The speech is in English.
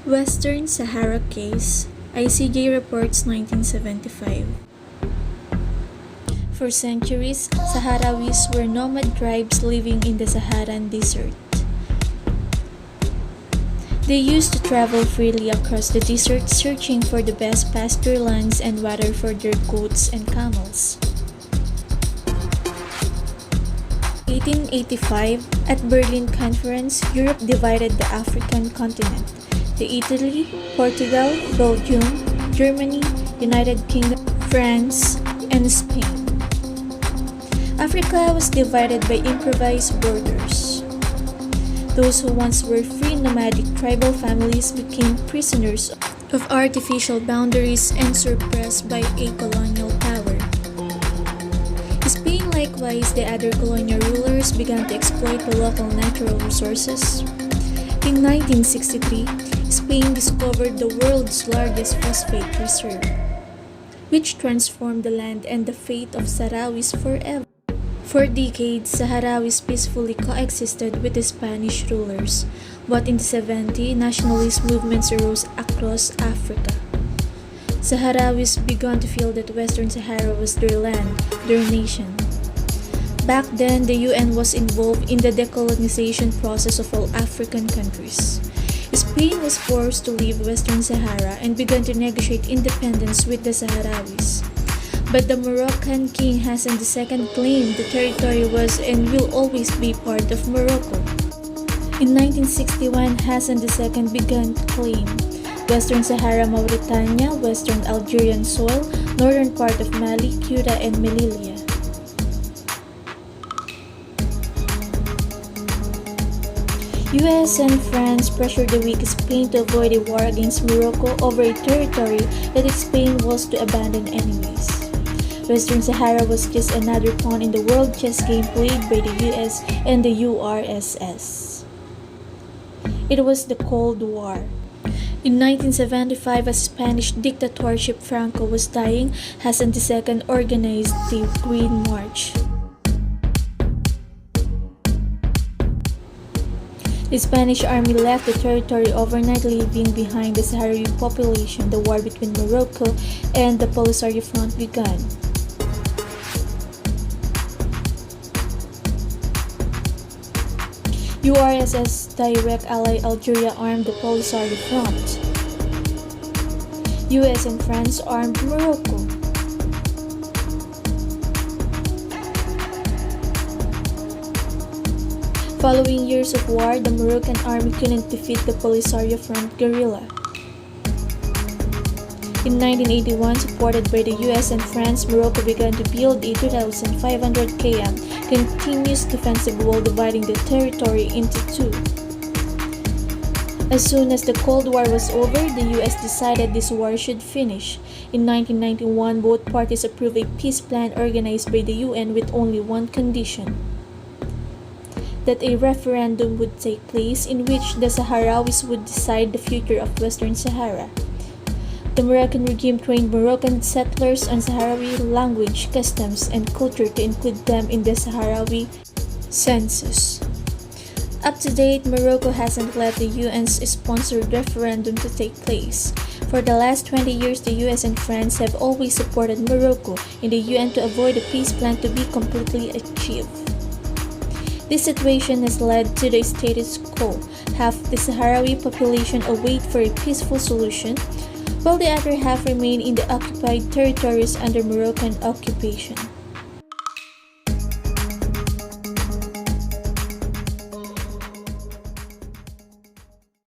Western Sahara Case, ICJ reports 1975. For centuries, Sahrawis were nomad tribes living in the Saharan desert. They used to travel freely across the desert searching for the best pasture lands and water for their goats and camels. 1885, at Berlin Conference, Europe divided the African continent. Italy, Portugal, Belgium, Germany, United Kingdom, France, and Spain. Africa was divided by improvised borders. Those who once were free nomadic tribal families became prisoners of artificial boundaries and suppressed by a colonial power. Spain, likewise, the other colonial rulers began to exploit the local natural resources. In 1963, Spain discovered the world's largest phosphate reserve, which transformed the land and the fate of Sahrawis forever. For decades, Sahrawis peacefully coexisted with the Spanish rulers, but in the 70s, nationalist movements arose across Africa. Sahrawis began to feel that Western Sahara was their land, their nation. Back then, the UN was involved in the decolonization process of all African countries. Spain was forced to leave Western Sahara and began to negotiate independence with the Sahrawis. But the Moroccan king Hassan II claimed the territory was and will always be part of Morocco. In 1961, Hassan II began to claim Western Sahara, Mauritania, Western Algerian soil, northern part of Mali, Ceuta, and Melilla. US and France pressured the weak Spain to avoid a war against Morocco over a territory that Spain was to abandon anyways. Western Sahara was just another pawn in the world chess game played by the US and the URSS. It was the Cold War. In 1975, as Spanish dictatorship Franco was dying, Hassan II organized the Green March. The Spanish army left the territory overnight, leaving behind the Sahrawi population. The war between Morocco and the Polisario Front began. URSS direct ally Algeria armed the Polisario Front. US and France armed Morocco. Following years of war, the Moroccan army couldn't defeat the Polisario Front guerrilla. In 1981, supported by the US and France, Morocco began to build a 2,500 km continuous defensive wall dividing the territory into two. As soon as the Cold War was over, the US decided this war should finish. In 1991, both parties approved a peace plan organized by the UN with only one condition: that a referendum would take place in which the Sahrawis would decide the future of Western Sahara. The Moroccan regime trained Moroccan settlers on Sahrawi language, customs, and culture to include them in the Sahrawi census. Up to date, Morocco hasn't let the UN's sponsored referendum to take place. For the last 20 years, the US and France have always supported Morocco in the UN to avoid the peace plan to be completely achieved. This situation has led to the status quo. Half the Sahrawi population await for a peaceful solution, while the other half remain in the occupied territories under Moroccan occupation.